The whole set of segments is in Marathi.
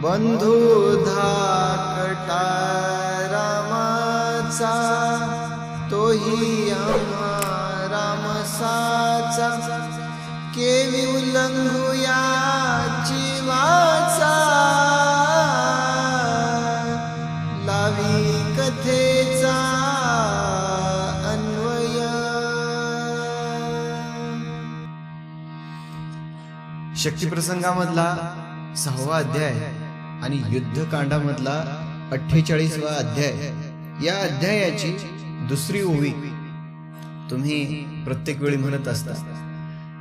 बंधू धाकटा रामाचा, तोही आम्हा रामसाचा, केवी उल्लंघूया जीवाचा, लावी कथेचा अन्वय। शक्तिप्रसंगामधला 6वा अध्याय आणि युद्धकांडामधला 48वा अध्याय, या अध्यायाची दुसरी ओवी तुम्ही प्रत्येक वेळी म्हणत असता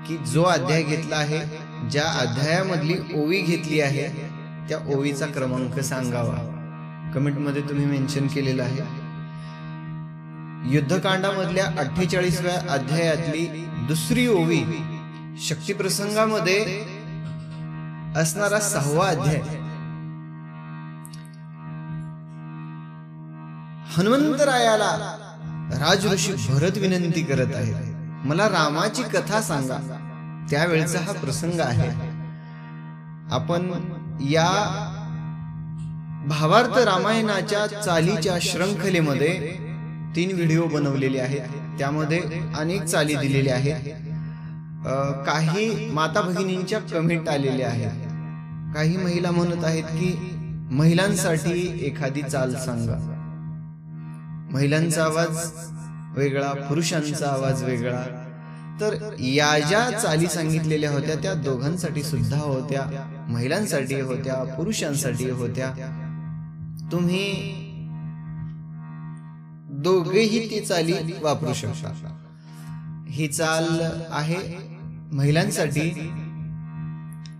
की जो अध्याय घेतला आहे, ज्या अध्यायामधली ओवी घेतली आहे त्या ओवीचा क्रमांक सांगावा। कमेंटमध्ये तुम्ही मेन्शन केलेला आहे। युद्धकांडामधल्या 48व्या अध्यायातली दुसरी ओवी शक्तिप्रसंगामध्ये असणारा 6वा अध्याय। हनुमंतरायाला राजऋषी भरत विनंती करत आहे, मला रामाची कथा सांगा। त्यावेळचा हा प्रसंग आहे। आपण या भावार्थ रामायणाच्या चालीच्या श्रृंखलेमध्ये 3 व्हिडिओ बनवलेले आहेत। त्यामध्ये अनेक चाली दिलेल्या आहेत। काही माता भगिनींच्या कमेंट आलेल्या आहेत। काही महिला म्हणत आहेत की महिलांसाठी एखादी चाल सांगा। महिलांचा आवाज वेगळा, पुरुषांचा आवाज वेगळा। तर या ज्या चाली सांगितलेल्या होत्या त्या दोघांसाठी सुद्धा होत्या, महिलांसाठी होत्या, पुरुषांसाठी होत्या। तुम्ही दोघेही ती चाली वापरू शकता। ही चाल आहे महिलांसाठी,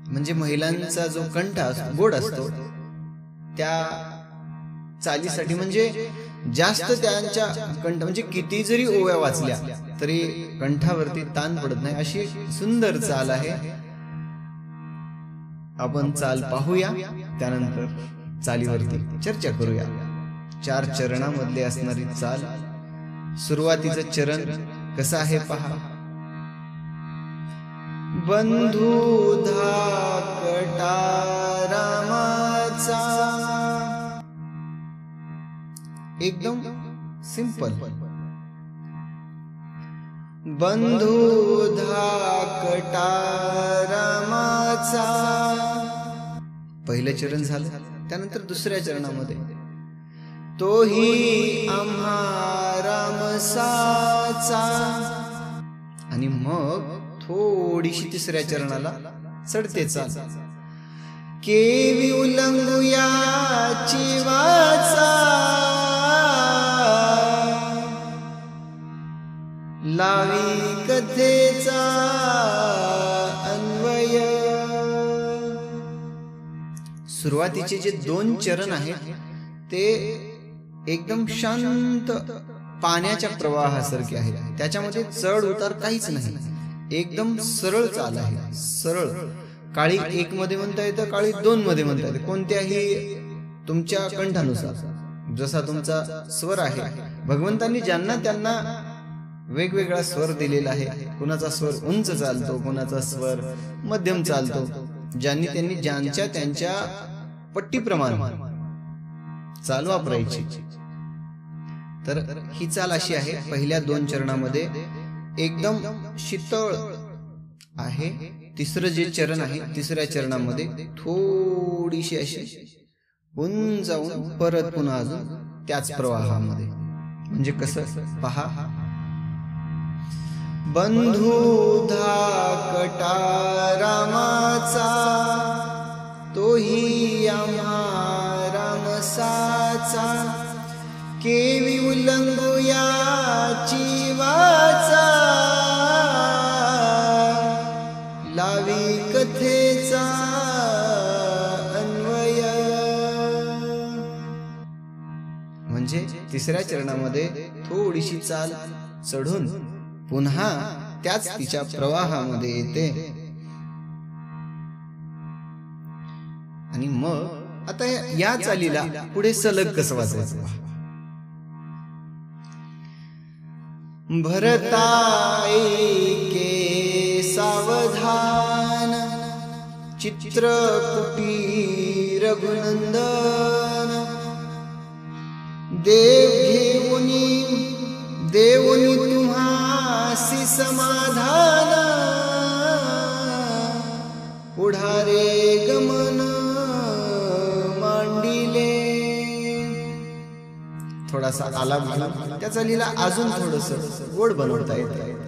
म्हणजे महिलांचा जो कंठ गोड असतो त्या चालीसाठी, म्हणजे जास्त त्यांच्या कंठ, म्हणजे किती जरी ओव्या वाचल्या तरी कंठावरती ताण पडत नाही, अशी सुंदर चाल आहे। आपण चाल पाहूया, त्यानंतर चालीवरती चर्चा करूया। 4 चरणामधले असणारी चाल। सुरुवातीचं चरण कसं आहे पहा। बंधू धाकटा रामाचा, एकदम सिंपल। बंधू धाकटा रामाचा, पहिलं चरण झालं। त्यानंतर दुसऱ्या चरणामध्ये तोही आम्हा रामसाचा, आणि मग थोडीशी तिसऱ्या चरणाला चढते चाल। केवी उल्लंघूया जीवाचा, लावी कथेचा अन्वय। सुरुवातीचे जे 2 चरण आहेत ते एकदम शांत पाण्याच्या प्रवाहासारखे आहेत। त्याच्यामध्ये चढ उतार काहीच नाही, एकदम सरळ चाल आहे। सरळ, काळी 1 मध्ये म्हणता येतं, काळी 2 मध्ये म्हणता येतं, कोणत्याही तुमच्या कंठानुसार, जसा तुमचा स्वर आहे। भगवंतांनी ज्यांना त्यांना वेगवेगळा स्वर दिलेला आहे। कुणाचा स्वर उंच चालतो, कुणाचा स्वर मध्यम चालतो, ज्यांनी त्यांनी ज्यांच्या त्यांच्या पट्टीप्रमाणे चाल वापरायची। तर ही चाल अशी आहे। पहिल्या 2 चरणामध्ये एकदम शीतळ आहे। तिसरं जे चरण आहे, तिसऱ्या चरणामध्ये थोडीशी अशी उंच जाऊन परत पुन्हा अजून त्याच प्रवाहामध्ये, म्हणजे कसं पहा। बंधू धाकटा रामाचा, तोही आम्हा रामसाचा, केवी उल्लंघूया जीवाचा, लावी कथेचा अन्वय। म्हणजे तिसऱ्या चरणामध्ये थोडीशी चाल चढून पुन्हा त्याच तिच्या प्रवाहामध्ये येते। आणि मग आता या चालीला पुढे सलग कसं वाचायचं। भरताई के सावधान, चित्रकुटी रघुनंदन देवोनी तुम्हासी समाधान पुढारे गमन मांडिले. थोडासा आलाप घेऊन त्या चालीला अजून थोडस गोड बनवता येतं.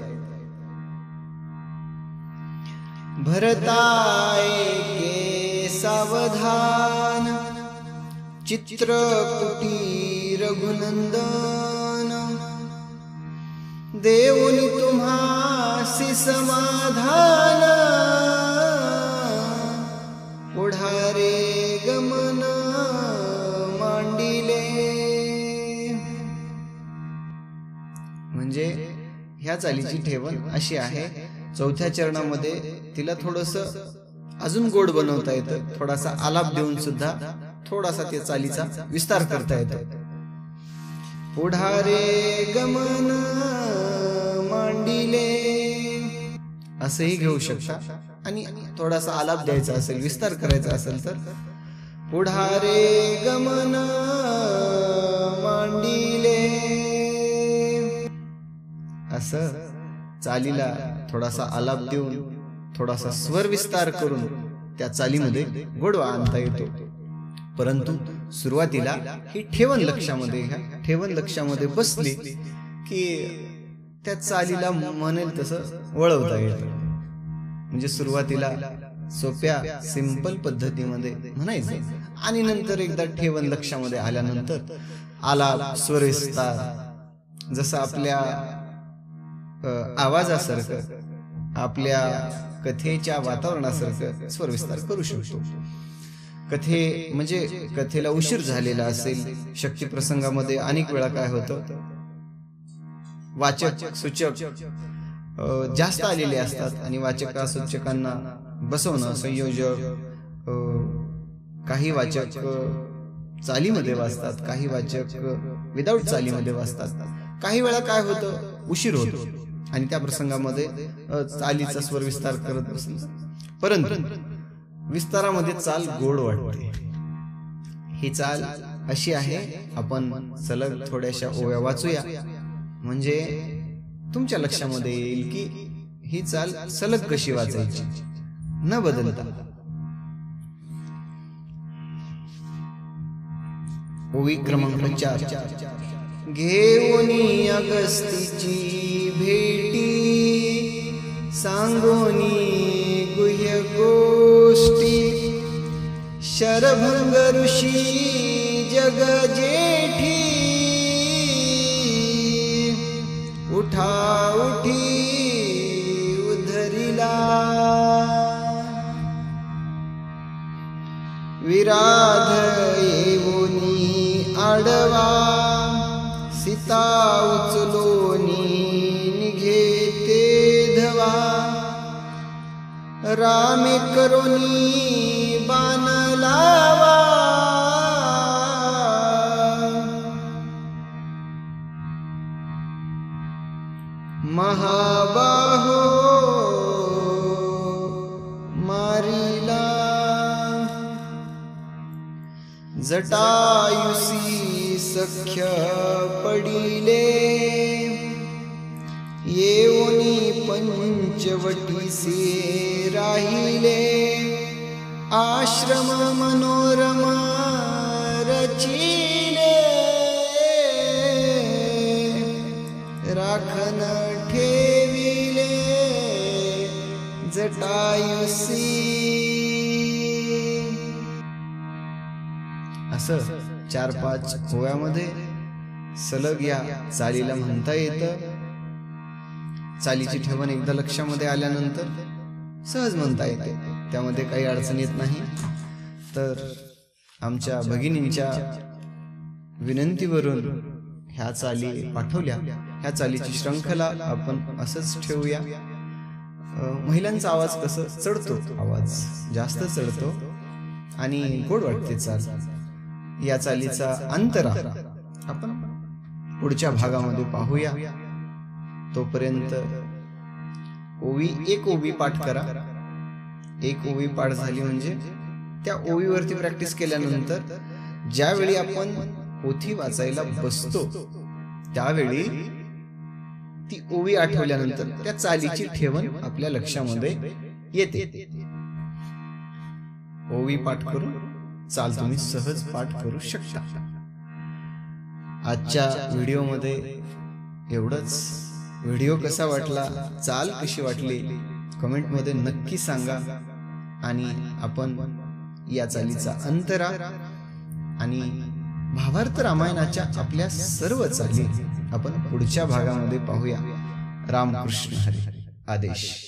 भरताय के सावधान चित्रकुटी रघुनंदन देवोनी तुम्हासी समाधान पुढारे गमन मांडिले. म्हणजे ह्या चालीची ठेवण अशी आहे. चौथ्या चरणामध्ये तिला थोडस अजून गोड बनवता येतं. थोडासा आलाप देऊन सुद्धा थोडासा त्या चालीचा विस्तार करता येतो. पुढारे गमन मांडिले असंही घेऊ शकता. आणि थोडासा आलाप द्यायचा असेल, विस्तार करायचा असेल तर पुढारे गमन मांडिले असं चालीला थोडासा आलाप देऊन थोडासा स्वर विस्तार करून त्या चालीमध्ये गोडवा आणता येतो. परंतु सुरुवातीला ही ठेवण लक्षामध्ये घ्या. ठेवण लक्षामध्ये बसली की त्या चालीला म्हणेल तसं वळवता येतं. म्हणजे सुरुवातीला सोप्या सिंपल पद्धतीमध्ये म्हणायचं आणि नंतर एकदा ठेवण लक्षामध्ये आल्यानंतर आलाप स्वर विस्तार जसं आपल्या आवाजासारखं आपल्या कथेच्या वातावरणासारखं स्वर विस्तार करू शकतो. कथेला उशीर झालेला असेल, शक्ती प्रसंगामध्ये अनेक वेळा काय होतं, वाचक सूचक जास्त आलेले असतात आणि वाचका सूचकांना बसवणं, संयोजक काही वाचक चालीमध्ये वाचतात, काही वाचक विदाऊट चालीमध्ये वाचतात. काही वेळा काय होतं, उशीर होतो आणि त्या प्रसंगामध्ये चालीचा स्वर विस्तार करत बसला. परंतु विस्तारामध्ये चाल गोड वाटते. ही चाल अशी आहे, आपण सलग थोड्याशा ओव्या वाचूया म्हणजे तुमच्या लक्षामध्ये येईल की ही चाल सलग कशी वाचायची न बदलता. ओवी क्रमांक 4. घेऊनी अगस्तीची भेटी सांगोनी गुह्य गोष्टी शरभंग ऋषी जग जेठी उठा उठी उधरिला विराध येऊनी आडवा सीता उचलोनी निघे ते धवा रामे करोनी बाण लावा महाबाहो मारिला जटायुसी सख्य पडिले येऊनी पंचवटीसे राहिले आश्रम मनोरम रचिले राखण ठेविले जटायुसी. असं 4-5 ओव्यामध्ये सलग या चालीला म्हणता येतं. चालीची ठेवण एकदा लक्षामध्ये आल्यानंतर सहज म्हणता येते, त्यामध्ये काही अडचण येत नाही. तर आमच्या भगिनींच्या विनंतीवरून ह्या चाली पाठवल्या. ह्या चालीची श्रृंखला आपण असंच ठेवूया. महिलांचा आवाज कसं चढतो, आवाज जास्त चढतो आणि गोड वाटते चाल. या चालीचा अंतरा आपण पुढच्या भागामध्ये पाहूया. तोपर्यंत एक ओवी पाठ करा. एक ओवी पाठ झाली म्हणजे त्या ओवीवरती प्रॅक्टिस केल्यानंतर ज्यावेळी आपण पोथी वाचायला बसतो त्यावेळी ती ओवी आठवल्यानंतर त्या चालीची ठेवण आपल्या लक्षामध्ये येते. ओवी पाठ करून चाल तुम्ही सहज पाठ करू शकता. आजच्या व्हिडिओमध्ये एवढंच. व्हिडिओ कसा वाटला, चाल कशी वाटली कमेंटमध्ये नक्की सांगा. आणि आपण या चालीचा अंतरा आणि भावार्थ रामायणाच्या आपल्या सर्व चाली आपण पुढच्या भागामध्ये पाहूया. रामकृष्ण हरी. आदेश.